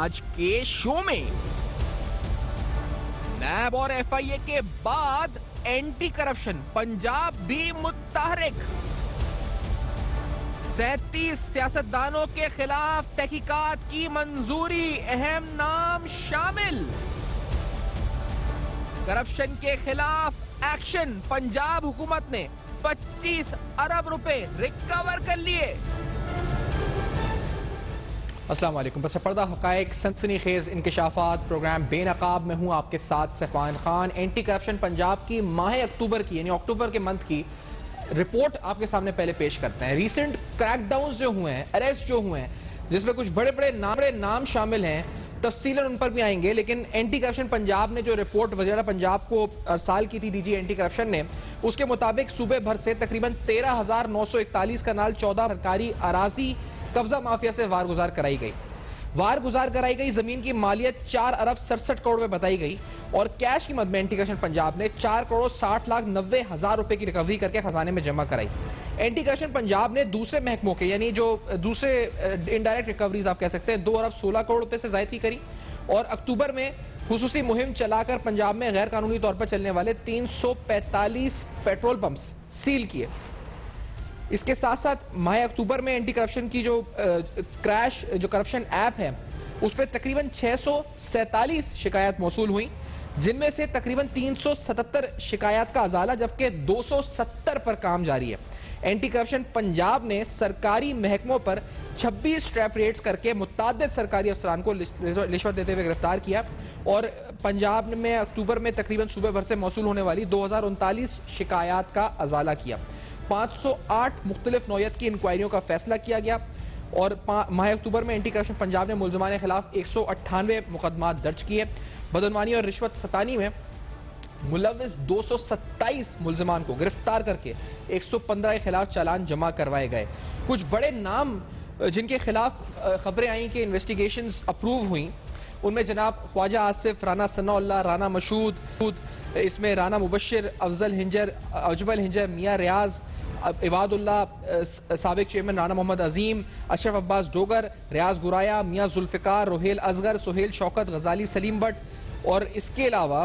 आज के शो में। नैब और एफआईए के बाद एंटी करप्शन पंजाब भी मुतहरिक। 37 सियासतदानों के खिलाफ तहकीकात की मंजूरी, अहम नाम शामिल। करप्शन के खिलाफ एक्शन, पंजाब हुकूमत ने 25 अरब रुपए रिकवर कर लिए। अस्सलाम वालेकुम। बस पर्दा हकायक, सनसनीखेज इंकशाफात, प्रोग्राम बेनकाब में हूँ आपके साथ सैफान खान। एंटी करप्शन पंजाब की माह अक्टूबर की यानी अक्टूबर के मंथ की रिपोर्ट आपके सामने पहले पेश करते हैं। रीसेंट क्रैकडाउन जो हुए हैं, अरेस्ट जो हुए हैं, जिसमें कुछ बड़े बड़े नाम शामिल हैं, तफसीलन उन पर भी आएंगे। लेकिन एंटी करप्शन पंजाब ने जो रिपोर्ट वज़ीर पंजाब को अरसाल की थी डीजी एंटी करप्शन ने, उसके मुताबिक सूबे भर से तकरीबन 13,941 कनाल 14 सरकारी अराजी कब्जा माफिया से वारगुजार कराई गई। जमीन की मालियत 4 अरब 67 करोड़ में बताई गई और कैश की मद में एंटी करप्शन पंजाब ने 4 करोड़ 60 लाख 90 हजार रुपए की रिकवरी करके खजाने में जमा कराई। एंटी करप्शन पंजाब ने दूसरे महकमों के यानी जो दूसरे इनडायरेक्ट रिकवरीज आप कह सकते हैं 2 अरब 16 करोड़ रुपए से जायद की करी और अक्टूबर में खुसूसी मुहिम चलाकर पंजाब में गैर कानूनी तौर पर चलने वाले 345 पेट्रोल पंप्स सील किए। इसके साथ साथ माह अक्टूबर में एंटी करप्शन की जो क्रैश जो करप्शन ऐप है उस पर तकरीबन 647 शिकायत मौसूल हुई, जिनमें से तकरीबन 377 शिकायत का अजाला जबकि 270 पर काम जारी है। एंटी करप्शन पंजाब ने सरकारी महकमों पर 26 ट्रैप रेड्स करके मुतअद्दिद सरकारी अफसरान को रिश्वत देते हुए गिरफ्तार किया और पंजाब में अक्टूबर में तकरीबन सूबे भर से मौसूल होने वाली 2039 शिकायत का अजाला किया। 508 मुख्तलिफ नौयत की इंक्वायरियों का फैसला किया गया और माह अक्टूबर में एंटी करप्शन पंजाब ने मुलजमान के खिलाफ 198 मुकदमा दर्ज किए। बदनवानी और रिश्वत सतानी में मुलविस 227 मुलजमान को गिरफ्तार करके 115 के खिलाफ चालान जमा करवाए गए। कुछ बड़े नाम जिनके खिलाफ खबरें आई कि इन्वेस्टिगेशंस अप्रूव हुई, उनमें जनाब ख्वाजा आसिफ, राना सनाउल्लाह, राना मशहूद, इसमें राना मुबशिर, अफजल हिंजर, अजमल हिंजर, मियाँ रियाज, इबादुल्लाह, साबिक चेयरमैन राना मोहम्मद अजीम, अशरफ अब्बास डोगर, रियाज गुराया, मियाँ जुल्फ़िकार, रोहेल असगर, सुहेल शौकत, गजाली सलीम भट्ट और इसके अलावा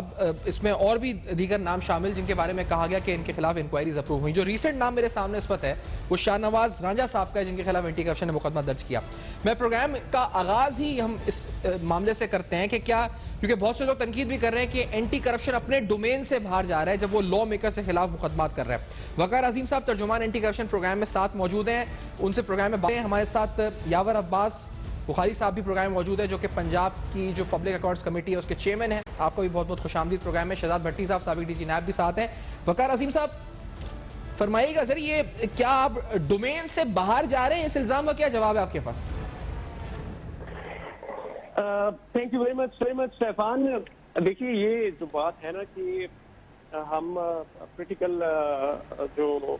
इसमें और भी दीगर नाम शामिल जिनके बारे में कहा गया कि इनके खिलाफ इंक्वायरीज अप्रूव हुई। जो रीसेंट नाम मेरे सामने इस वक्त है वो शाहनवाज रांझा साहब का है, जिनके खिलाफ एंटी करप्शन ने मुकदमा दर्ज किया। मैं प्रोग्राम का आगाज ही हम इस मामले से करते हैं कि क्या, क्योंकि बहुत से लोग तनकीद भी कर रहे हैं कि एंटी करप्शन अपने डोमेन से बाहर जा रहा है जब वो लॉ मेकर से खिलाफ मुकदमा कर रहा है। वकार अजीम साहब तर्जुमान एंटी करप्शन प्रोग्राम में साथ मौजूद हैं, उनसे प्रोग्राम में बातें। हमारे साथ यावर अब्बास बुखारी साहब भी प्रोग्राम में मौजूद है जो कि पंजाब की जो पब्लिक अकाउंट्स कमेटी है उसके चेयरमैन हैं। आपको भी बहुत बहुत खुशामदीद प्रोग्राम में। शहजाद भट्टी साहब साबिक डीजी नैब भी साथ हैं। वकार अजीम साहब फरमाइएगा सर, ये क्या आप डोमेन से बाहर जा रहे हैं? इस इल्जाम का क्या जवाब है आपके पास? Thank you very much Saifan. देखिए, ये जो बात है ना कि हम पोलिटिकल जो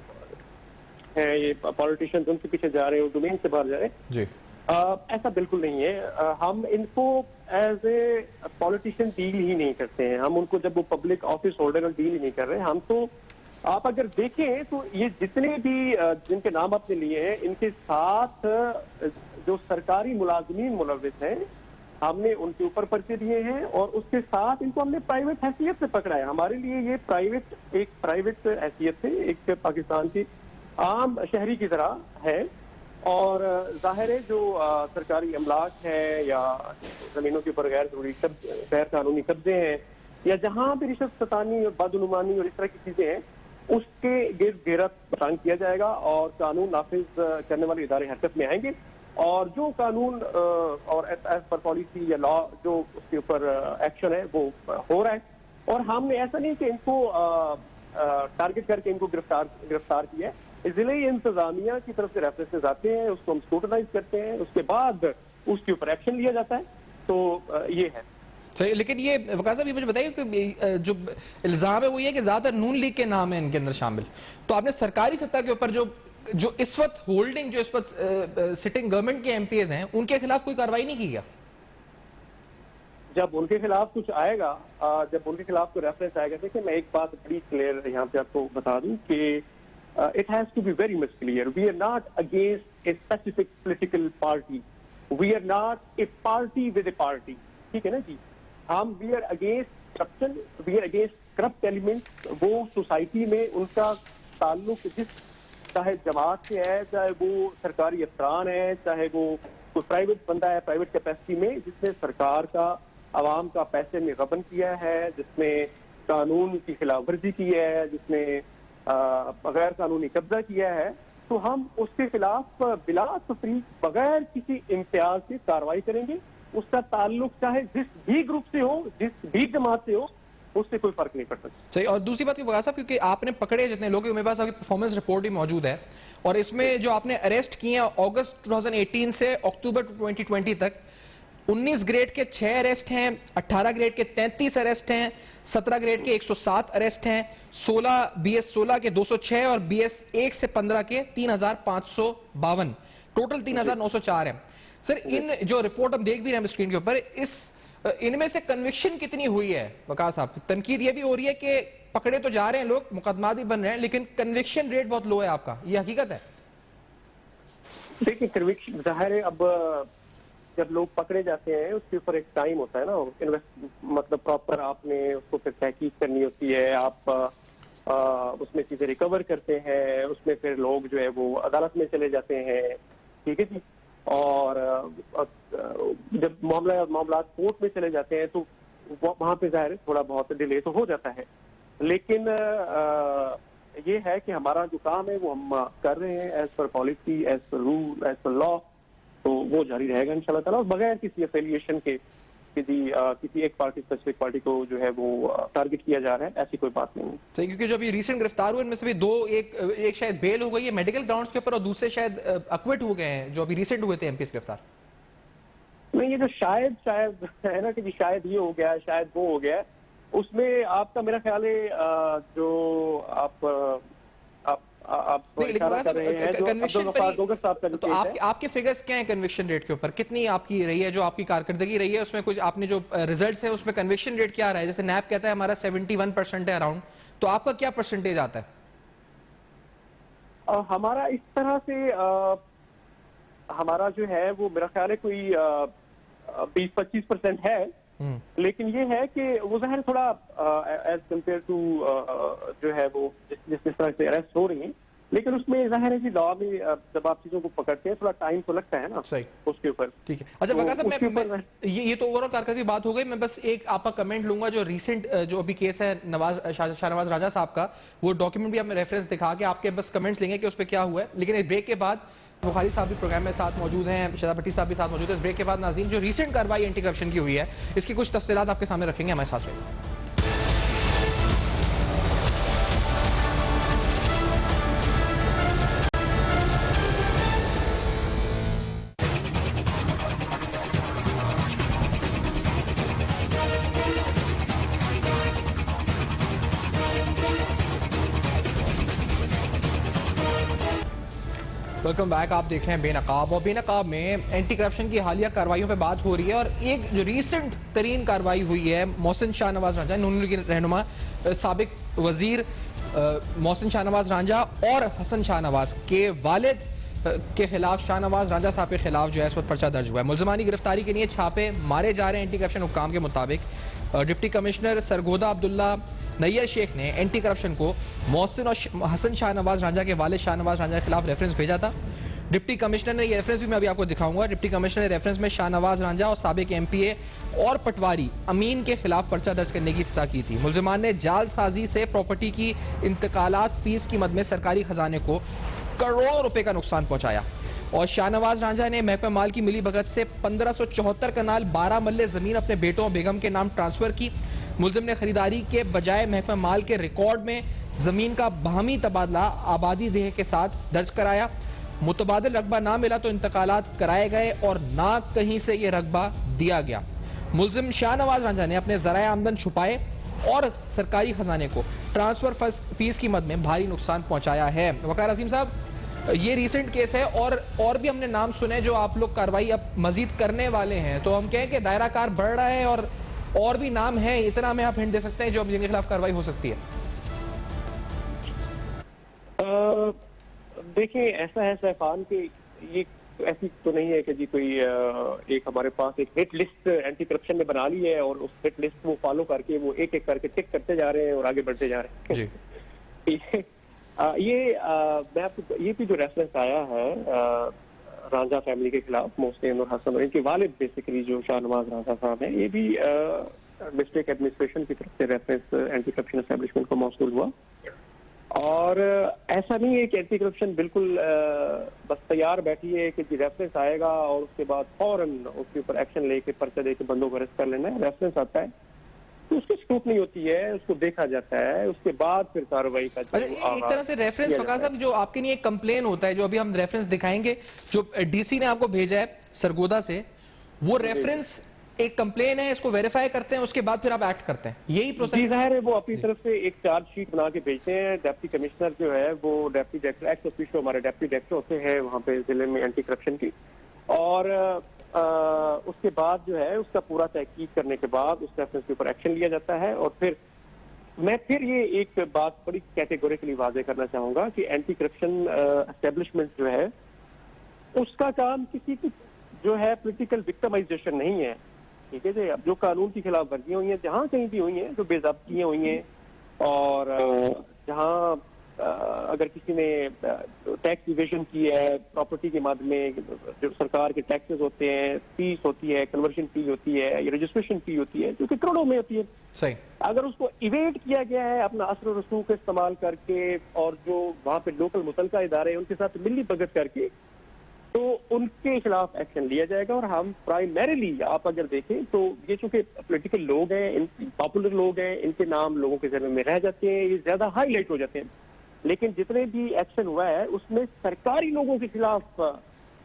है ये पॉलिटिशियंस उनके पीछे जा रहे हैं, डोमेन से बाहर जा रहे हैं जी। ऐसा बिल्कुल नहीं है। हम इनको एज ए पॉलिटिशियन डील ही नहीं करते हैं। हम उनको जब वो पब्लिक ऑफिस होल्डर डील ही नहीं कर रहे हैं। हम तो आप अगर देखें तो ये जितने भी जिनके नाम आपने लिए हैं, इनके साथ जो सरकारी मुलाजमीन मुलविस हैं, हमने उनके ऊपर पर्चे दिए हैं और उसके साथ इनको हमने प्राइवेट हैसियत से पकड़ा है। हमारे लिए ये एक प्राइवेट हैसियत से एक पाकिस्तान की आम शहरी की तरह है और जाहिर है जो सरकारी अमलाक है या जमीनों के ऊपर गैर कानूनी कब्जे हैं या जहां भी रिश्वत सतानी और बदनुमानी और इस तरह की चीजें हैं, उसके गिर्द गिरफ्त तंग किया जाएगा और कानून नाफिज करने वाले इदारे हरकत में आएंगे और जो कानून और एज पर पॉलिसी या लॉ जो उसके ऊपर एक्शन है वो हो रहा है। और हमने ऐसा नहीं कि इनको टारगेट करके इनको गिरफ्तार किया है। जिले इंतजामिया की तरफ से रेफरेंसेस आते हैं, उसको हम स्क्रूटनाइज करते हैं, उसके बाद उसके ऊपर एक्शन लिया जाता है। तो ये है सही। लेकिन ये वकार साहब ये मुझे बताइए कि जो इल्जाम है वो ये कि ज्यादातर नून लीग के नाम है इनके अंदर शामिल, तो आपने सरकारी सत्ता के ऊपर जो इस वक्त होल्डिंग जो इस वक्त सिटिंग गवर्नमेंट के एमपीएस हैं उनके खिलाफ कोई कार्रवाई नहीं की गया? जब उनके खिलाफ कुछ आएगा, जब उनके खिलाफ कोई रेफरेंस आएगा, देखिए मैं एक बात बड़ी क्लियर यहाँ पे आपको बता दूं कि it has to be very much clear. We are not against a specific political party. We are not a party with a party, ठीक है ना जी। हम we are against corruption, we are against corrupt element. वो society में उनका ताल्लुक जिस चाहे जमात से है, चाहे वो सरकारी अफसरान है, चाहे वो कोई प्राइवेट बंदा है प्राइवेट कैपेसिटी में, जिसने सरकार का आवाम का पैसे में गबन किया है, जिसने कानून की खिलाफ वर्जी की है, जिसने गैर कानूनी कब्जा किया है, तो हम उसके खिलाफ बिला तफरीक बगैर किसी इम्तियाज से कार्रवाई करेंगे। उसका ताल्लुक चाहे जिस भी ग्रुप से हो, जिस भी जमात से हो, उससे कोई फर्क नहीं पड़ता। सही। और दूसरी बात वकास साहब, क्योंकि आपने पकड़े जितने लोग, मेरे पास आपकी परफॉर्मेंस रिपोर्ट भी मौजूद है, और इसमें जो आपने अरेस्ट किए हैं अगस्त 2018 से अक्टूबर 2020 तक, 19 ग्रेड के 6 अरेस्ट हैं, 18 ग्रेड के 33 अरेस्ट हैं, 17 ग्रेड के 107 अरेस्ट हैं, 16 BS 16 के 206 और BS 1 से 15 के 3552, टोटल 3904 है। सर, इन जो रिपोर्ट हम देख भी रहे हैं स्क्रीन के ऊपर, इनमें से कन्विक्शन कितनी हुई है वकास साहब? तनकीद ये भी हो रही है कि पकड़े तो जा रहे हैं लोग, मुकदमा भी बन रहे हैं, लेकिन कन्विक्शन रेट बहुत लो है आपका, ये हकीकत है? देखिए, कन्विक्शन जाहिर है, अब जब लोग पकड़े जाते हैं उसके ऊपर एक टाइम होता है ना, मतलब प्रॉपर आपने उसको फिर तहकीक करनी होती है, आप उसमें चीजें रिकवर करते हैं, उसमें फिर लोग जो है वो अदालत में चले जाते हैं, ठीक है जी। और जब मामला कोर्ट में चले जाते हैं तो वहां पे जाहिर है थोड़ा बहुत डिले तो हो जाता है, लेकिन ये है कि हमारा जो काम है वो हम कर रहे हैं as per policy, as per rule, as per law, तो वो जारी रहेगा इंशाल्लाह ताला, और बगैर किसी एफिलिएशन के किसी एक पार्टी स्पेसिफिक पार्टी को जो है वो टारगेट किया जा रहा है, ऐसी कोई बात नहीं है। सही, क्योंकि जो अभी रिसेंट गिरफ्तार हुए इनमें से भी दो, एक शायद बेल हो गई है मेडिकल ग्राउंड्स के ऊपर, और दूसरे शायद अक्विट हो गए हैं, जो अभी रिसेंट हुए थे एमपी गिरफ्तार। नहीं, ये जो शायद है ना कि शायद ये हो गया, शायद वो हो गया, उसमें आपका मेरा ख्याल है जो आप इशारा कर रहे हैं, जो अब्दुल गफ्फार डोगर साहब का जो तो केस है। आपके फिगर्स क्या हैं कन्विक्शन रेट के ऊपर? कितनी आपकी रही है, जो आपकी कारकर्दगी रही है उसमें, कुछ आपने जो रिजल्ट्स है उसमें कन्विक्शन रेट क्या रहा है? जैसे नैप कहता है हमारा 71% है अराउंड, तो आपका क्या परसेंटेज आता है? हमारा इस तरह से हमारा जो है वो मेरा ख्याल है कोई 20-25% है, लेकिन ये है कि वो जाहिर थोड़ा एज कम्पेयर टू जो है वो जिस तरह से अरेस्ट हो रही है, लेकिन उसमें जाहिर है कि लॉ में जब आप चीजों को पकड़ते हैं थोड़ा टाइम तो लगता है ना। सही, उसके ऊपर ठीक है। अच्छा वकास साहब, ये तो ओवरऑल कारकर्दगी बात हो गई, मैं बस एक आपका कमेंट लूंगा, जो रिसेंट जो अभी केस है शाहनवाज राजा साहब का, वो डॉक्यूमेंट भी आप रेफरेंस दिखा के आपके बस कमेंट्स लेंगे कि उस पर क्या हुआ है, लेकिन एक ब्रेक के बाद बुखारी साहब भी प्रोग्राम में साथ मौजूद हैं, शहजाद भट्टी साहब भी साथ मौजूद है। इस ब्रेक के बाद नाज़रीन, जो रीसेंट कार्रवाई एंटी करप्शन की हुई है, इसकी कुछ तफसीलात आपके सामने रखेंगे, हमारे साथ रहिए। Welcome back. आप देख रहे हैं बेनकाब, और बेनकाब में एंटी करप्शन की हालिया कार्रवाइयों पे बात हो रही है, और एक जो रीसेंट तरीन कार्रवाई हुई है, मोहसिन शाहनवाज रांझा, नून लीग के रहनुमा साबिक वजीर मोहसिन शाहनवाज रांझा और हसन शाहनवाज के वालिद के खिलाफ, शाहनवाज रांझा साहब के खिलाफ जो है इस वक्त पर्चा दर्ज हुआ है। मुलजमानी गिरफ्तारी के लिए छापे मारे जा रहे हैं। एंटी करप्शन हुक्काम के मुताबिक डिप्टी कमिश्नर सरगोदा अब्दुल्ला नैयर शेख ने एंटी करप्शन को मोहसिन और हसन शाहनवाज रांझा के वालिद शाहनवाज रांझा के खिलाफ रेफरेंस भेजा था। डिप्टी कमिश्नर ने ये रेफरेंस भी मैं अभी आपको दिखाऊंगा। डिप्टी कमिश्नर ने रेफरेंस में शाहनवाज रांझा और साबिक एमपीए और पटवारी अमीन के खिलाफ पर्चा दर्ज करने की इस्तः की थी। मुलजमान ने जालसाजी से प्रॉपर्टी की इंतकालात फीस की मद में सरकारी खजाने को करोड़ों रुपए का नुकसान पहुंचाया, और शाहनवाज रांझा ने महकमा माल की मिली भगत से 1574 कनाल 12 मल्ले जमीन अपने बेटों और बेगम के नाम ट्रांसफर की। मुलजिम ने खरीदारी के बजाय महकमा माल के रिकॉर्ड में जमीन का बाहमी तबादला आबादी देह के साथ दर्ज कराया। मुतबादिल रकबा ना मिला तो इंतकालात कराए गए और ना कहीं से ये रकबा दिया गया। मुलजिम शाहनवाज रांझा ने अपने ज़राए आमदन छुपाए और सरकारी खजाने को ट्रांसफर फीस की मद में भारी नुकसान पहुंचाया है। वकार असीम साहब, ये रीसेंट केस है, और भी हमने नाम सुने जो आप लोग कार्रवाई अब मजीद करने वाले हैं, तो हम कहें कि दायरा कार बढ़ रहा है और भी नाम है, इतना में आप हिंट दे सकते हैं जो जिनके खिलाफ कार्रवाई हो सकती है? देखिए, ऐसा है सैफान कि ये ऐसी तो नहीं है कि जी कोई एक हमारे पास एक हिट लिस्ट एंटी करप्शन ने बना ली है और उस हिट लिस्ट को फॉलो करके वो एक एक करके टिक करते जा रहे हैं और आगे बढ़ते जा रहे हैं। जी। मैं आपको ये भी जो रेफरेंस आया है रांझा फैमिली के खिलाफ, मोहसिन और हसन और इनके वालिद बेसिकली जो शाहनवाज रांझा साहब हैं, ये भी डिस्ट्रिक्ट एडमिनिस्ट्रेशन की तरफ से रेफरेंस एंटी करप्शन एस्टेब्लिशमेंट को मौसूल हुआ। और ऐसा नहीं है कि एंटी करप्शन बिल्कुल बस तैयार बैठी है कि रेफरेंस आएगा और उसके बाद फौरन उसके ऊपर एक्शन लेके पर्चा देके बंदों को अरेस्ट कर लेना है। रेफरेंस आता है तो उसकी स्क्रूटनी होती है, उसको देखा जाता है, उसके बाद फिर कार्रवाई का। एक तरह से रेफरेंस फकाज साहब जो आपके लिए एक कंप्लेन होता है, जो अभी हम रेफरेंस दिखाएंगे जो डीसी ने आपको भेजा है सरगोदा से, वो रेफरेंस एक कंप्लेन है, इसको वेरीफाई करते हैं, उसके बाद फिर आप एक्ट करते हैं, यही प्रोसेस? जी जाहिर है, वो अपनी तरफ से एक चार्जशीट बना के भेजते हैं। डेप्टी कमिश्नर जो है वो डेप्टी डायरेक्टर एक्स ऑफिशियो हमारे डेप्टी डायरेक्टर होते हैं वहाँ पे जिले में एंटी करप्शन की, और उसके बाद जो है उसका पूरा तहकीक करने के बाद उस रेफरेंस के ऊपर एक्शन लिया जाता है। और फिर मैं ये एक बात बड़ी कैटेगोरिकली वाजे करना चाहूंगा कि एंटी करप्शन एस्टेब्लिशमेंट जो है उसका काम किसी की जो है पॉलिटिकल विक्टिमाइजेशन नहीं है। ठीक है जी, अब जो कानून की खिलाफ वर्जियां हुई हैं जहां कहीं भी हुई हैं, जो बेज़ाब्तियां हुई हैं, और जहां अगर किसी ने टैक्स इवेजन की है प्रॉपर्टी के माध्यम में, जो सरकार के टैक्सेस होते हैं, फीस होती है, कन्वर्जन फी होती है, या रजिस्ट्रेशन फी होती है जो कि करोड़ों में होती है, सही, अगर उसको इवेट किया गया है अपना असर रसूख का इस्तेमाल करके और जो वहां पे लोकल मुतलका इदारे हैं उनके साथ मिली भगत करके, तो उनके खिलाफ एक्शन लिया जाएगा। और हम प्राइमरीली आप अगर देखें तो ये चूंकि पॉलिटिकल लोग हैं, पॉपुलर लोग हैं, इनके नाम लोगों के जहन में रह जाते हैं, ये ज्यादा हाईलाइट हो जाते हैं, लेकिन जितने भी एक्शन हुआ है उसमें सरकारी लोगों के खिलाफ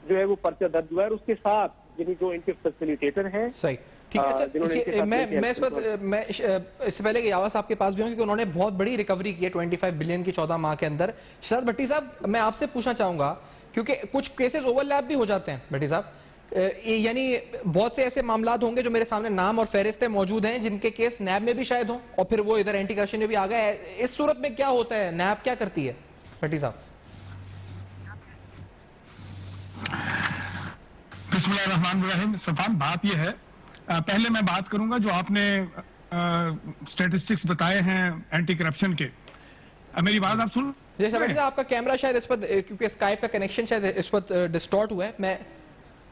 जो है वो पर्चा दर्ज हुआ है, और उसके साथ यानी जो इनके फैसिलिटेटर हैं। सही, ठीक है। अच्छा, मैं इस वक्त मैं इससे पहले कि यावा साहब के पास भी हूं, क्योंकि उन्होंने बहुत बड़ी रिकवरी की है 25 बिलियन की 14 माह के अंदर। शहजाद भट्टी साहब, मैं आपसे पूछना चाहूंगा, क्योंकि कुछ केसेस ओवरलैप भी हो जाते हैं भट्टी साहब, यानी बहुत से ऐसे मामलात होंगे जो मेरे सामने नाम और फहरिस्तें मौजूद हैं जिनके केस नैब में भी शायद हो, और फिर वो इधर एंटी करप्शन में भी आ गए। इस सूरत में क्या होता है, नैब क्या करती है भट्टी साहब? बिस्मिल्लाहिर्रहमानिर्रहीम। सफान, बात यह है, पहले मैं बात करूंगा जो आपने स्टैटिस्टिक्स बताए हैं एंटी करप्शन के। मेरी बात आप सुन? जैसा भट्टी साहब, आपका कैमरा शायद इस पर, क्योंकि स्काइप का कनेक्शन शायद इस पर डिस्टॉर्ट हुआ है। मैं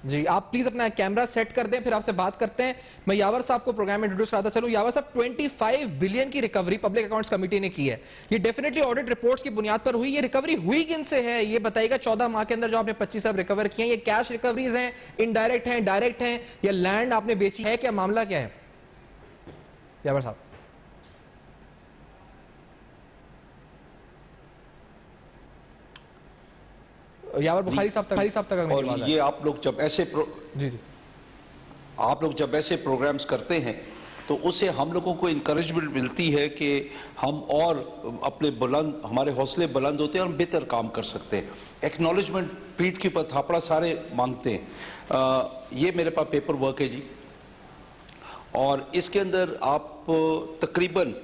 जी, आप प्लीज अपना कैमरा सेट कर दें, फिर आपसे बात करते हैं। मैं यावर साहब को प्रोग्राम में इंट्रोड्यूस कराता चलूं। यावर साहब, 25 बिलियन की रिकवरी पब्लिक अकाउंट्स कमेटी ने की है, ये डेफिनेटली ऑडिट रिपोर्ट्स की बुनियाद पर हुई। ये रिकवरी हुई किन से है, ये बताइएगा। 14 माह के अंदर जो आपने 25 अरब रिकवर किए हैं, ये कैश रिकवरीज हैं, इनडायरेक्ट हैं, डायरेक्ट हैं, या लैंड आपने बेची है, क्या मामला क्या है यावर साहब? यावर बुखारी साहब तक और ये आप लोग जब ऐसे जी आप लोग जब ऐसे प्रोग्राम्स करते हैं तो उससे हम लोगों को इनकरेजमेंट मिलती है कि हम और अपने हमारे हौसले बुलंद होते हैं और बेहतर काम कर सकते हैं। एक्नॉलेजमेंट, पीठ की ऊपर थापड़ा सारे मांगते हैं। ये मेरे पास पेपर वर्क है जी, और इसके अंदर आप तकरीबन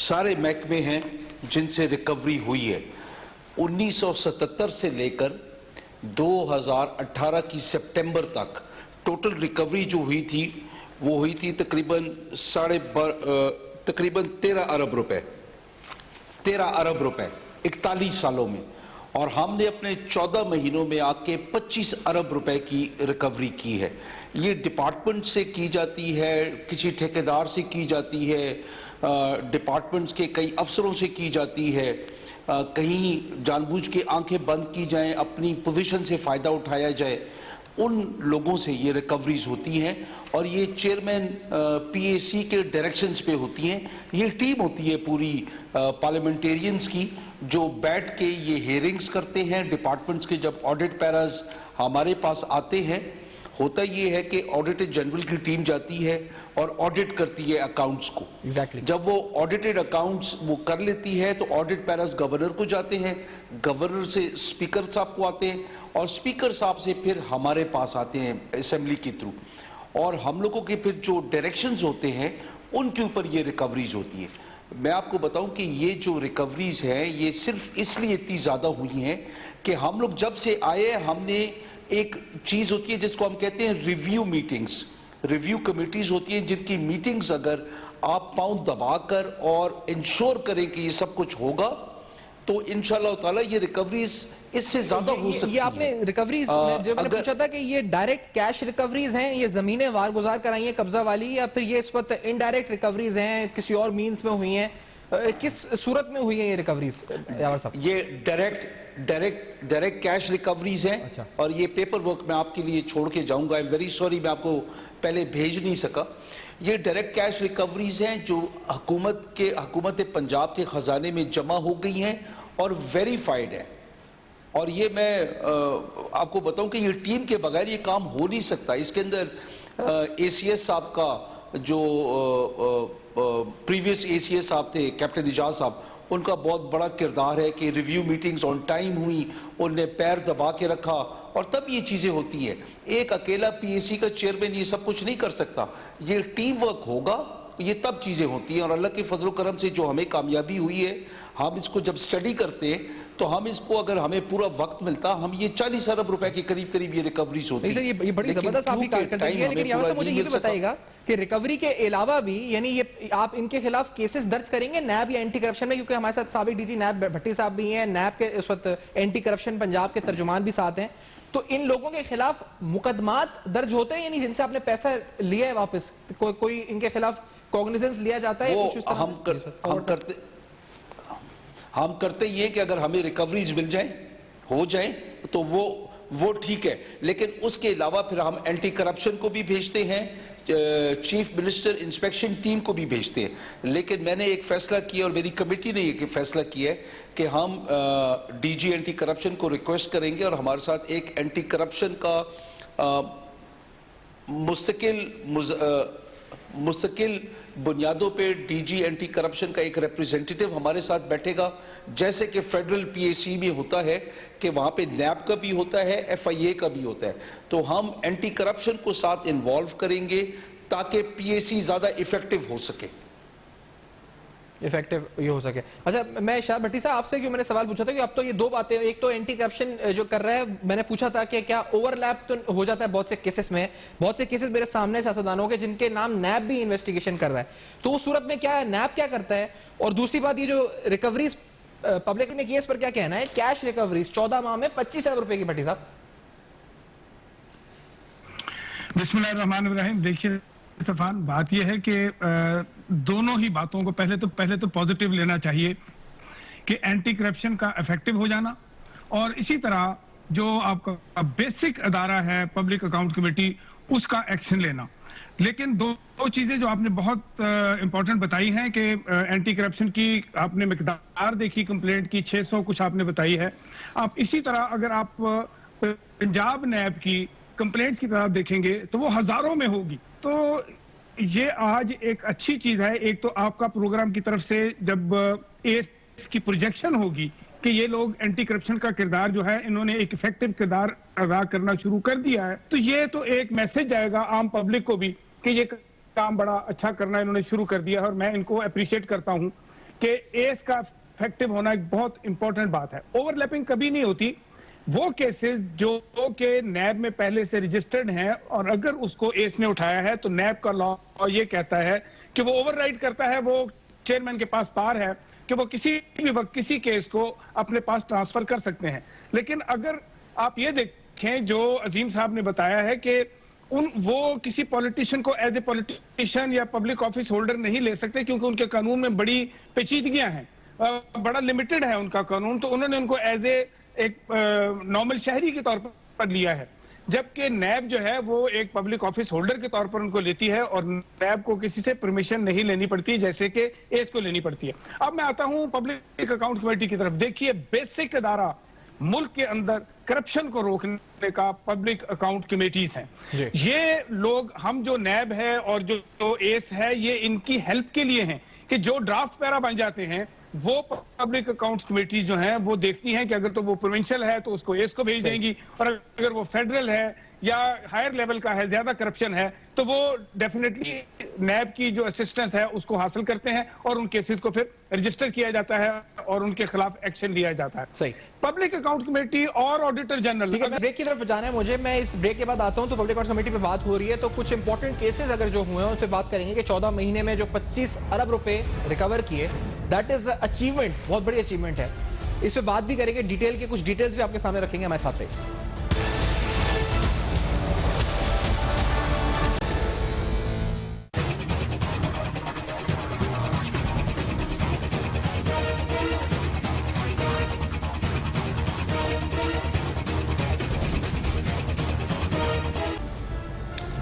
सारे महकमे हैं जिनसे रिकवरी हुई है। 1977 से लेकर 2018 की सितंबर तक टोटल रिकवरी जो हुई थी वो हुई थी तकरीबन 13 अरब रुपए 41 सालों में, और हमने अपने 14 महीनों में आके 25 अरब रुपए की रिकवरी की है। ये डिपार्टमेंट से की जाती है, किसी ठेकेदार से की जाती है, डिपार्टमेंट्स के कई अफसरों से की जाती है, कहीं जानबूझ के आंखें बंद की जाएं, अपनी पोजीशन से फ़ायदा उठाया जाए, उन लोगों से ये रिकवरीज होती हैं। और ये चेयरमैन पीएसी के डायरेक्शंस पे होती हैं। ये टीम होती है पूरी पार्लियामेंटेरियंस की जो बैठ के ये हेयरिंग्स करते हैं। डिपार्टमेंट्स के जब ऑडिट पैराज हमारे पास आते हैं, होता ये है कि ऑडिटर जनरल की टीम जाती है और ऑडिट करती है अकाउंट्स को। जब वो ऑडिटेड अकाउंट्स वो कर लेती है तो ऑडिट पैरास गवर्नर को जाते हैं, गवर्नर से स्पीकर साहब को आते हैं, और स्पीकर साहब से फिर हमारे पास आते हैं असेंबली के थ्रू, और हम लोगों के फिर जो डायरेक्शंस होते हैं उनके ऊपर ये रिकवरीज होती है। मैं आपको बताऊं कि ये जो रिकवरीज हैं ये सिर्फ इसलिए इतनी ज़्यादा हुई हैं कि हम लोग जब से आए हमने एक चीज होती है जिसको हम कहते हैं रिव्यू मीटिंग्स, रिव्यू कमेटीज होती हैं जिनकी मीटिंग्स अगर आप पांव दबाकर और इंश्योर करें कि ये सब कुछ होगा तो इंशाल्लाह ताला ये रिकवरीज इससे ज्यादा हो सकती है। ये आपने रिकवरीज जो मैंने पूछा था कि ये डायरेक्ट कैश रिकवरीज हैं, ये जमीनें वार गुजार कराई हैं कब्जा वाली, या फिर ये इस वक्त इनडायरेक्ट रिकवरीज हैं, किसी और मींस में हुई हैं, किस सूरत में हुई है ये रिकवरीज यावर साहब? ये डायरेक्ट कैश रिकवरीज हैं। अच्छा। और ये पेपर वर्क मैं आपके लिए छोड़ के जाऊंगा, आई एम वेरी सॉरी, मैं आपको पहले भेज नहीं सका। ये डायरेक्ट कैश रिकवरीज हैं जो हुकूमत पंजाब के खजाने में जमा हो गई हैं और वेरीफाइड है। और ये मैं आपको बताऊं कि ये टीम के बगैर ये काम हो नहीं सकता। इसके अंदर ACS साहब का जो प्रीवियस ACS साहब थे, कैप्टन इजाज साहब, उनका बहुत बड़ा किरदार है कि रिव्यू मीटिंग्स ऑन टाइम हुई, उनने पैर दबा के रखा और तब ये चीजें होती हैं। एक अकेला PAC का चेयरमैन ये सब कुछ नहीं कर सकता, ये टीम वर्क होगा, ये तब चीजें होती हैं। और अल्लाह के फजल करम से जो हमें कामयाबी हुई है, हम इसको जब स्टडी करते हैं तो हम इसको, अगर हमें पूरा वक्त मिलता, हम ये 40 अरब रुपए के करीब ये रिकवरीज होती है। ये बड़ी जबरदस्त आपकी कारकर्दगी है, लेकिन यहाँ से मुझे ये भी बताइएगा कि रिकवरी के अलावा भी, यानी ये आप इनके खिलाफ केसेस दर्ज करेंगे नैब या एंटी करप्शन में? क्योंकि हमारे साथ साबिक DG नैब भट्टी साहब भी हैं, नैब के इस वक्त एंटी करप्शन पंजाब के तर्जुमान भी साथ हैं, तो इन लोगों के खिलाफ मुकदमात दर्ज होते हैं, यानी जिनसे आपने पैसा लिया है वापस, कोई इनके खिलाफ कॉग्निजेंस लिया जाता है? हम करते ये कि अगर हमें रिकवरीज मिल जाए, हो जाए, तो वो ठीक है, लेकिन उसके अलावा फिर हम एंटी करप्शन को भी भेजते हैं, चीफ मिनिस्टर इंस्पेक्शन टीम को भी भेजते हैं। लेकिन मैंने एक फैसला किया और मेरी कमेटी ने एक फैसला किया है कि हम DG एंटी करप्शन को रिक्वेस्ट करेंगे और हमारे साथ एक एंटी करप्शन का मुस्तकिल बुनियादों पे DG एंटी करप्शन का एक रिप्रेजेंटेटिव हमारे साथ बैठेगा, जैसे कि फेडरल PAC में होता है कि वहां पे नैब का भी होता है, FIA का भी होता है। तो हम एंटी करप्शन को साथ इन्वॉल्व करेंगे ताकि PAC ज्यादा इफेक्टिव हो सके, इफेक्टिव ये हो सके। अच्छा, मैं शाह भट्टी साहब आपसे क्यों मैंने सवाल पूछा था कि अब तो ये दो बातें, एक तो एंटी करप्शन जो कर रहा है, मैंने पूछा था कि क्या ओवरलैप तो हो जाता है बहुत से केसेस में, बहुत से केसेस मेरे सामने सियासतदानों के जिनके नाम नैब भी इन्वेस्टिगेशन कर रहा है, तो उस सूरत में क्या है, नैब क्या करता है? और दूसरी बात, ये जो रिकवरीज पब्लिक ने केस पर क्या कहना है, कैश रिकवरीज 14 माह में 25 अरब रुपए की, भट्टी साहब? बिस्मिल्लाहिर्रहमानिर्रहीम। देखिए सफान, बात यह है कि दोनों ही बातों को पहले तो पॉजिटिव लेना चाहिए कि एंटी करप्शन का इफेक्टिव हो जाना, और इसी तरह जो आपका बेसिक अदारा है पब्लिक अकाउंट कमेटी, उसका एक्शन लेना। लेकिन दो चीजें जो आपने बहुत इंपॉर्टेंट बताई हैं कि एंटी करप्शन की आपने मिकदार देखी, कंप्लेंट की 600 कुछ आपने बताई है। आप इसी तरह अगर आप पंजाब नैब की कंप्लेंट्स की तरफ देखेंगे तो वो हजारों में होगी। तो ये आज एक अच्छी चीज है। एक तो आपका प्रोग्राम की तरफ से जब इसकी प्रोजेक्शन होगी कि ये लोग एंटी करप्शन का किरदार जो है, इन्होंने एक इफेक्टिव किरदार अदा करना शुरू कर दिया है, तो ये तो एक मैसेज जाएगा आम पब्लिक को भी कि ये काम बड़ा अच्छा करना इन्होंने शुरू कर दिया है। और मैं इनको अप्रिशिएट करता हूं कि एस का इफेक्टिव होना एक बहुत इंपॉर्टेंट बात है। ओवरलैपिंग कभी नहीं होती। वो केसेस जो के नैब में पहले से रजिस्टर्ड हैं और अगर उसको एस ने उठाया है तो नैब का लॉ ये कहता है कि वो ओवरराइड करता है, वो चेयरमैन के पास पावर है कि वो किसी भी वक्त किसी केस को अपने पास ट्रांसफर कर सकते हैं। लेकिन अगर आप ये देखें जो अजीम साहब ने बताया है कि वो किसी पॉलिटिशियन को एज ए पॉलिटिशियन या पब्लिक ऑफिस होल्डर नहीं ले सकते क्योंकि उनके कानून में बड़ी पेचीदगियां हैं, बड़ा लिमिटेड है उनका कानून, तो उन्होंने उनको एज ए एक नॉर्मल शहरी के तौर पर लिया है। जबकि नैब जो है वो एक पब्लिक ऑफिस होल्डर के तौर पर उनको लेती है और नैब को किसी से परमिशन नहीं लेनी पड़ती जैसे कि एस को लेनी पड़ती है। अब मैं आता हूं पब्लिक अकाउंट कमेटी की तरफ। देखिए, बेसिक अदारा मुल्क के अंदर करप्शन को रोकने का पब्लिक अकाउंट कमेटीज हैं। ये लोग, हम जो नैब है और जो एस है, ये इनकी हेल्प के लिए हैं कि जो ड्राफ्ट पैरा बन जाते हैं वो पब्लिक अकाउंट्स कमेटी जो है वो देखती हैं कि अगर तो वो प्रोविंशियल है तो उसको एस को भेज देंगी, और अगर वो फेडरल है या हायर लेवल का है, ज्यादा करप्शन है, तो वो डेफिनेटली नैब की जो असिस्टेंस है उसको हासिल करते हैं और उन केसेस को फिर रजिस्टर किया जाता है और उनके खिलाफ एक्शन लिया जाता है। सही। पब्लिक अकाउंट कमेटी और ऑडिटर जनरल, ब्रेक की तरफ जाना है मुझे, मैं इस ब्रेक के बाद आता हूं। तो पब्लिक अकाउंट कमेटी पे बात हो रही है, तो कुछ इंपॉर्टेंट केसेस अगर जो हुए हैं उन पे बात करेंगे कि 14 महीने में जो 25 अरब रुपए रिकवर किए, दैट इज अचीवमेंट, बहुत बड़ी अचीवमेंट है। इस पे बात भी करेंगे, डिटेल के कुछ डिटेल्स भी आपके सामने रखेंगे, हमारे साथ रहिए।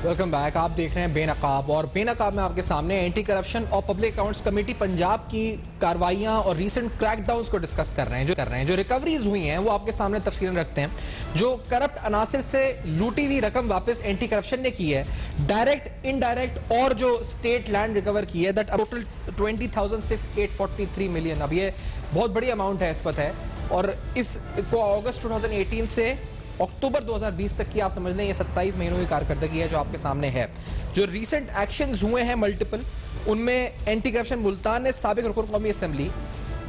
Welcome back. आप देख रहे हैं बेनकाब, और बेनकाब में आपके सामने एंटी करप्शन और पब्लिक अकाउंट्स कमेटी पंजाब की कार्रवाइयां और रीसेंट क्रैकडाउन्स को डिस्कस कर रहे हैं। जो रिकवरीज हुई हैं वो आपके सामने तफसीलन रखते हैं। जो करप्ट अनासिर से लूटी हुई रकम वापस एंटी करप्शन ने की है, डायरेक्ट, इनडायरेक्ट, और जो स्टेट लैंड रिकवर की है, दैट टोटल 20,843 मिलियन। अब ये बहुत बड़ी अमाउंट है, इस पर है, और इसको अगस्त 2018 से अक्टूबर 2020 तक की आप समझ लें ये 27 महीनों की कारकर्दगी है जो आपके सामने है। जो रीसेंट एक्शंस हुए हैं मल्टीपल, उनमें एंटी करप्शन मुल्तान ने साबिक रुकन कौमी असेंबली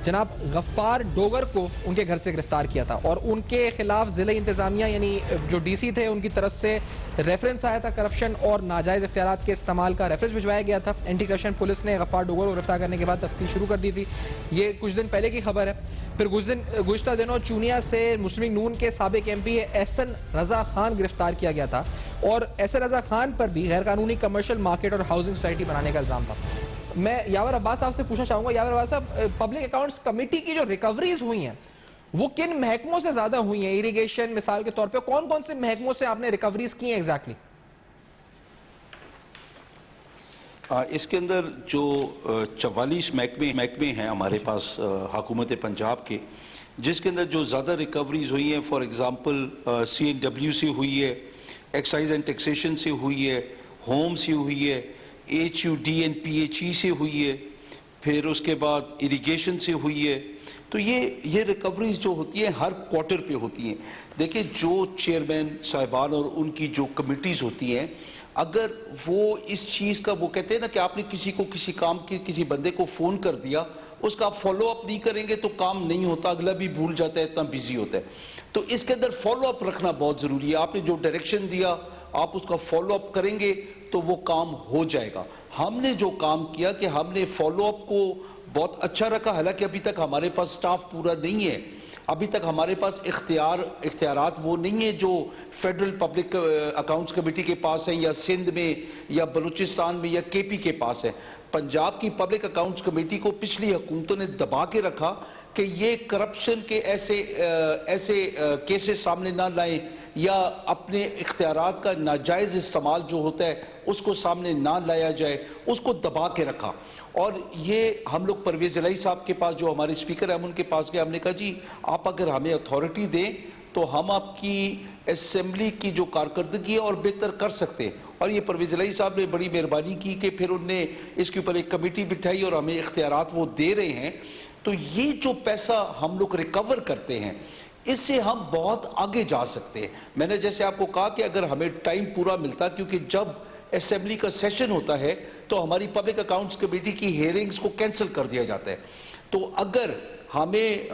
जनाब गफ्फार डोगर को उनके घर से गिरफ्तार किया था, और उनके खिलाफ जिला इंतजामिया यानी जो डीसी थे उनकी तरफ से रेफरेंस आया था करप्शन और नाजायज इख्तियारात के इस्तेमाल का, रेफरेंस भिजवाया गया था। एंटी करप्शन पुलिस ने गफ्फार डोगर को गिरफ्तार करने के बाद तफ्तीश शुरू कर दी थी। ये कुछ दिन पहले की खबर है। फिर गुज़िश्ता दिनों चूनिया से मुस्लिम लीग नून के साबिक MP एहसन रजा खान गिरफ्तार किया गया था, और एहसन रजा खान पर भी गैर कानूनी कमर्शियल मार्केट और हाउसिंग सोसाइटी बनाने का इल्जाम था। मैं यावर अब्बास साहब से पूछना चाहूंगा, यावर अब्बास साहब, पब्लिक अकाउंट्स कमेटी की जो रिकवरीज हुई हैं वो किन महकमों से ज्यादा हुई हैं? इरिगेशन मिसाल के तौर पे कौन कौन से महकमों से आपने रिकवरीज की हैं एग्जैक्टली? इसके अंदर जो 44 महकमे हैं हमारे पास हुकूमत पंजाब के, जिसके अंदर जो ज़्यादा रिकवरीज हुई हैं, फॉर एग्जांपल CNW से हुई है, एक्साइज एंड टैक्सेशन से हुई है, होम से हुई है, HUDNPHE से हुई है, फिर उसके बाद इरिगेशन से हुई है। तो ये रिकवरीज जो होती है हर क्वार्टर पे होती हैं। देखिए, जो चेयरमैन साहिबान और उनकी जो कमिटीज़ होती हैं, अगर वो इस चीज़ का, वो कहते हैं ना कि आपने किसी को किसी काम की किसी बंदे को फ़ोन कर दिया, उसका आप फॉलो अप नहीं करेंगे तो काम नहीं होता, अगला भी भूल जाता है, इतना बिजी होता है। तो इसके अंदर फॉलो अप रखना बहुत ज़रूरी है। आपने जो डायरेक्शन दिया आप उसका फॉलो अप करेंगे तो वो काम हो जाएगा। हमने जो काम किया कि हमने फॉलो अप को बहुत अच्छा रखा, हालांकि अभी तक हमारे पास स्टाफ पूरा नहीं है, अभी तक हमारे पास इख्तियारात वो नहीं है जो फेडरल पब्लिक अकाउंट्स कमेटी के पास है, या सिंध में, या बलूचिस्तान में, या KP के पास है। पंजाब की पब्लिक अकाउंट्स कमेटी को पिछली हुकूमतों ने दबा के रखा कि ये करप्शन के ऐसे केसेस सामने ना लाएं, या अपने इख्तियारात का नाजायज़ इस्तेमाल जो होता है उसको सामने ना लाया जाए, उसको दबा के रखा। और ये हम लोग परवेज़ इलाही साहब के पास, जो हमारे स्पीकर हैं, हम उनके पास गए, हमने कहा जी आप अगर हमें अथॉरिटी दें तो हम आपकी असेंबली की जो कारकर्दगी है और बेहतर कर सकते हैं। और ये परवेज़ इलाही साहब ने बड़ी मेहरबानी की कि फिर उनने इसके ऊपर एक कमेटी बिठाई और हमें इख्तियारात वो दे रहे हैं। तो ये जो पैसा हम लोग रिकवर करते हैं, इससे हम बहुत आगे जा सकते हैं। मैंने जैसे आपको कहा कि अगर हमें टाइम पूरा मिलता, क्योंकि जब असेंबली का सेशन होता है तो हमारी पब्लिक अकाउंट्स कमेटी की हेयरिंग्स को कैंसिल कर दिया जाता है। तो अगर हमें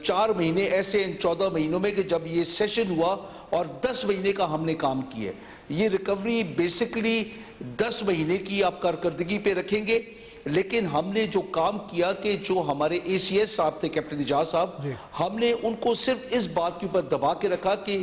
4 महीने ऐसे इन 14 महीनों में कि जब ये सेशन हुआ और 10 महीने का हमने काम किया, ये रिकवरी बेसिकली 10 महीने की आप कारकर्दगी पे रखेंगे। लेकिन हमने जो काम किया कि जो हमारे ACS साहब थे, कैप्टन एजाज साहब, हमने उनको सिर्फ इस बात के ऊपर दबा के रखा कि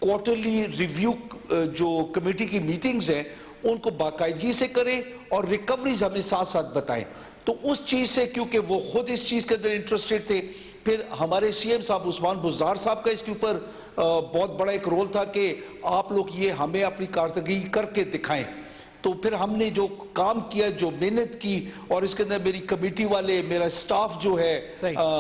क्वार्टरली रिव्यू जो कमेटी की मीटिंग्स हैं उनको बाकायदगी से करें और रिकवरीज हमें साथ साथ बताएं। तो उस चीज़ से, क्योंकि वो खुद इस चीज़ के अंदर इंटरेस्टेड थे, फिर हमारे CM साहब उस्मान बुज़दार साहब का इसके ऊपर बहुत बड़ा एक रोल था कि आप लोग ये हमें अपनी कारकर्दगी करके दिखाएं। तो फिर हमने जो काम किया, जो मेहनत की, और इसके अंदर मेरी कमेटी वाले, मेरा स्टाफ जो है,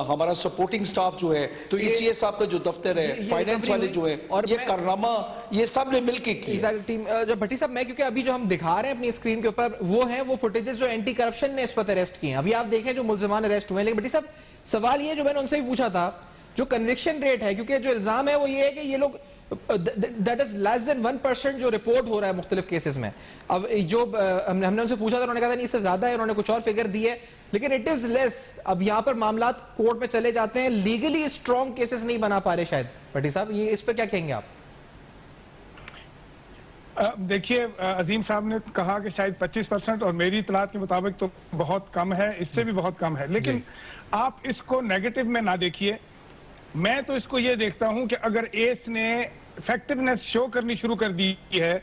हमारा सपोर्टिंग स्टाफ जो है, तो ACS साहब का जो दफ्तर है, फाइनेंस वाले जो है, और ये कारनामा ये सब ने मिलकर किया टीम। जो भट्टी साहब, मैं क्योंकि अभी जो हम दिखा रहे हैं अपनी स्क्रीन के ऊपर वो है वो फुटेजेस जो एंटी करप्शन ने इस वक्त अरेस्ट किए हैं। अभी आप देखें जो मुल्जिमान अरेस्ट हुए हैं। लेकिन भट्टी साहब, सवाल ये जो मैंने उनसे भी पूछा था, जो कन्विक्शन रेट है, क्योंकि जो इल्जाम है वो ये है कि ये लोग दैट इज लेस देन 1% जो रिपोर्ट हो रहा है मुख्तलिफ केसेस में। अब जो हमने उनसे पूछा था, उन्होंने कहा था नहीं इससे ज्यादा है, उन्होंने कुछ और फिगर दी है, लेकिन इट इज लेस। अब यहाँ पर मामला कोर्ट में चले जाते हैं, लीगली स्ट्रॉन्ग केसेस नहीं बना पा रहे शायद। भट्टी साहब, ये इस पर क्या कहेंगे आप? देखिए, अजीम साहब ने कहा कि शायद 25%, और मेरी इतलात के मुताबिक तो बहुत कम है, इससे भी बहुत कम है। लेकिन आप इसको नेगेटिव में ना देखिए, मैं तो इसको ये देखता हूं कि अगर एस ने इफेक्टिवनेस शो करनी शुरू कर दी है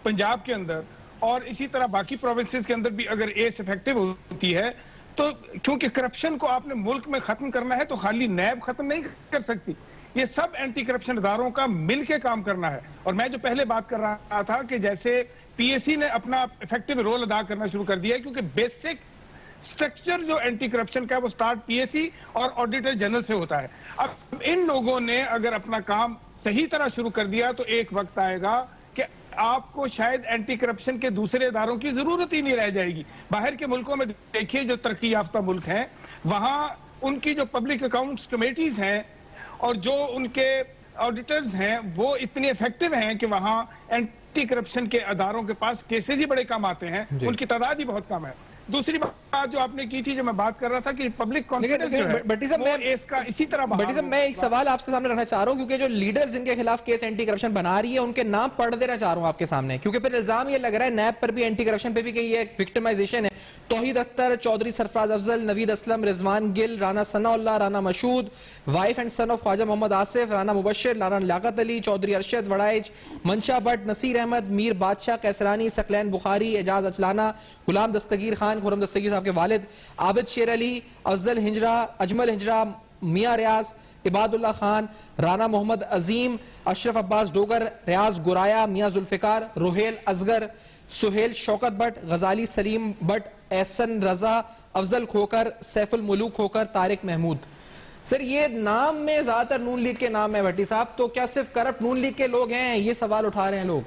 पंजाब के अंदर, और इसी तरह बाकी प्रोविंसेस के अंदर भी अगर एस इफेक्टिव होती है, तो क्योंकि करप्शन को आपने मुल्क में खत्म करना है तो खाली नैब खत्म नहीं कर सकती, ये सब एंटी करप्शन इदारों का मिलके काम करना है। और मैं जो पहले बात कर रहा था कि जैसे पीएससी ने अपना इफेक्टिव रोल अदा करना शुरू कर दिया है, क्योंकि बेसिक स्ट्रक्चर जो एंटी करप्शन का है वो स्टार्ट पीएससी और ऑडिटर जनरल से होता है। अब इन लोगों ने अगर अपना काम सही तरह शुरू कर दिया तो एक वक्त आएगा कि आपको शायद एंटी करप्शन के दूसरे इदारों की जरूरत ही नहीं रह जाएगी। बाहर के मुल्कों में देखिए, जो तरक्की याफ्ता मुल्क हैं, वहां उनकी जो पब्लिक अकाउंट्स कमेटीज हैं और जो उनके ऑडिटर्स हैं वो इतने इफेक्टिव हैं कि वहां एंटी करप्शन के अदारों के पास केसेस ही बड़े कम आते हैं, उनकी तादाद ही बहुत कम है। दूसरी बात जो आपने की थी, जो मैं बात कर रहा था कि पब्लिक कॉन्फिडेंस जो है, वो इसका इसी तरह बट्टी साहब, मैं एक सवाल आपसे सामने रखना चाह रहा हूं, क्योंकि जो लीडर्स जिनके खिलाफ केस एंटी करप्शन बना रही है उनके नाम पढ़ देना चाह रहा हूं आपके सामने, क्योंकि फिर इल्जाम ये लग रहा है नैब पर भी एंटी करप्शन पे भी कि ये विक्टिमाइजेशन है। Tauheed Akhtar, Chaudhry Sarfaraz Afzal, Naveed Aslam, Rizwan Gill, Rana Sanaullah, Rana Mashhood, wife and son of Khawaja Mohammad Asif, Rana Mubashir, Rana Liaquat Ali, Chaudhry Arshad Waraich, Mansha Bhatt, Naseer Ahmad, Mir बादशाह कैसरानी, सकलैन बुखारी, एजाज अचलाना, गुलाम दस्तगीर खान, खुरम दस्तगीर साहब के वालिद, आबिद शेर अली, अफजल हिंजरा, अजमल हिंजरा, मियां रियाज, इबादुल्लाह खान, राना मोहम्मद अजीम, अशरफ अब्बास डोगर, रियाज गुराया, मियां जुल्फिकार, रोहेल असगर, सुहेल शौकत भट्ट, गजाली सलीम भट्ट, एहसन रजा, अफजल खोकर, सैफुल मुलूक खोकर, तारिक महमूद। सर, ये नाम में ज्यादातर नून लीग के नाम है भट्टी साहब, तो क्या सिर्फ करप्ट नून लीग के लोग हैं? ये सवाल उठा रहे हैं लोग।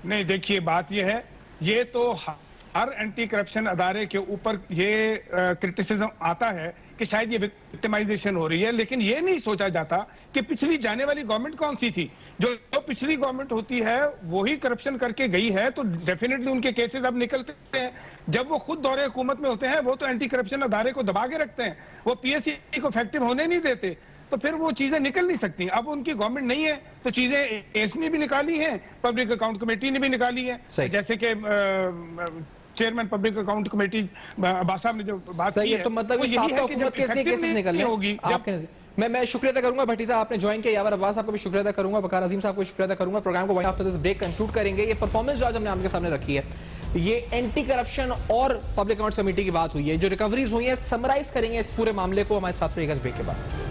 नहीं, देखिए, बात ये है, ये तो हर एंटी करप्शन अदारे के ऊपर ये क्रिटिसिज्म आता है कि शायद ये विक्टिमाइजेशन हो रही है, लेकिन ये नहीं सोचा जाता कि पिछली जाने वाली गवर्नमेंट कौन सी थी। जो पिछली गवर्नमेंट होती है वही करप्शन करके गई है, तो डेफिनेटली उनके केसेस अब निकलते हैं। जब वो खुद दौरे हुकूमत में होते हैं, वो तो एंटी करप्शन अदारे को दबा के रखते हैं, वो पीएससी को इफेक्टिव होने नहीं देते, तो फिर वो चीजें निकल नहीं सकती। अब उनकी गवर्नमेंट नहीं है तो चीजें एस ने भी निकाली हैं, पब्लिक अकाउंट कमेटी ने भी निकाली है, जैसे कि chairman public account committee Abbas साहब ने जो बात की है, तो मतलब वो यही है कि जब केसेस निकलने होगी। मैं शुक्रिया अदा करूंगा भट्टी साहब, आपने ज्वाइन किया। यावर अब्बास साहब को भी शुक्रिया अदा करूंगा, वकार अजीम साहब को शुक्रिया अदा करूंगा। प्रोग्राम को आफ्टर दिस ब्रेक कंक्लूड करेंगे। ये परफॉर्मेंस जो आज हमने आपके सामने रखी है, ये एंटी करप्शन और पब्लिक अकाउंट्स कमेटी की बात हुई है, जो रिकवरीज हुई है, समराइज करेंगे इस पूरे मामले को हमारे साथ रहेगा ब्रेक के बाद।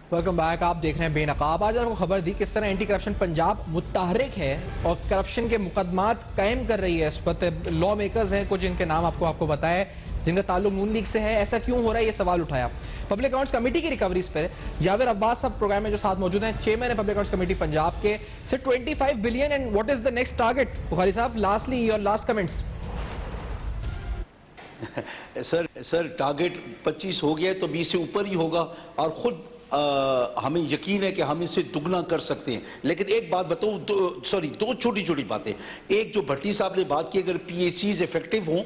वेलकम बैक, आप देख रहे हैं बेनकाब। आज आपको खबर दी किस तरह एंटी करप्शन पंजाब मुतहरिक है और करप्शन के मुकदमात कायम कर रही है। इस पर लॉ मेकर्स हैं कुछ, जिनके नाम आपको बताया, जिनका ताल्लुक नून लीग से है। ऐसा क्यों हो रहा है, ये सवाल उठाया। पब्लिक अकाउंट्स कमेटी की रिकवरीज पर यावर अब्बास साहब प्रोग्राम में जो साथ मौजूद हैं, चेयरमैन है पब्लिक अकाउंट्स कमेटी पंजाब के। Sir, 25 billion and what is the next target? Bukhari Sahab, lastly your last comments. Sir target 25 हो गया तो 20 से ऊपर ही होगा, और खुद हमें यकीन है कि हम इससे दुगना कर सकते हैं। लेकिन एक बात बताऊं, दो छोटी छोटी बातें। एक, जो भट्टी साहब ने बात की, अगर पीएसीज इफेक्टिव हों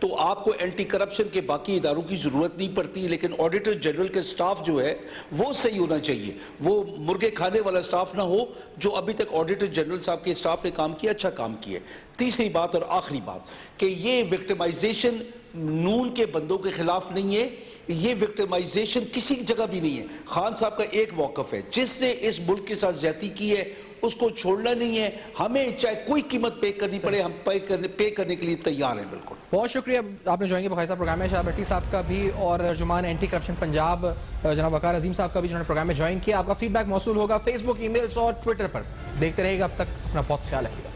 तो आपको एंटी करप्शन के बाकी इदारों की जरूरत नहीं पड़ती, लेकिन ऑडिटर जनरल के स्टाफ जो है वो सही होना चाहिए, वो मुर्गे खाने वाला स्टाफ ना हो, जो अभी तक ऑडिटर जनरल साहब के स्टाफ ने काम किया, अच्छा काम किया। तीसरी बात और आखिरी बात कि ये विक्टिमाइजेशन नून के बंदों के खिलाफ नहीं है, ये विक्टिमाइजेशन किसी जगह भी नहीं है। खान साहब का एक मौकफ है, जिसने इस मुल्क के साथ ज्यादती की है उसको छोड़ना नहीं है। हमें चाहे कोई कीमत पे करनी पड़े, हम पे करने के लिए तैयार हैं। बिल्कुल। बहुत शुक्रिया, आपने ज्वाइन किया। बुखारी साहब प्रोग्राम में, शाह भट्टी साहब का भी, और जुमान एंटी करप्शन पंजाब जनाब वकार अजीम साहब का भी, जिन्होंने प्रोग्राम में ज्वाइन किया। आपका फीडबैक मौसूल होगा फेसबुक, ईमेल्स और ट्विटर पर। देखते रहेगा। अब तक अपना बहुत ख्याल रखिएगा।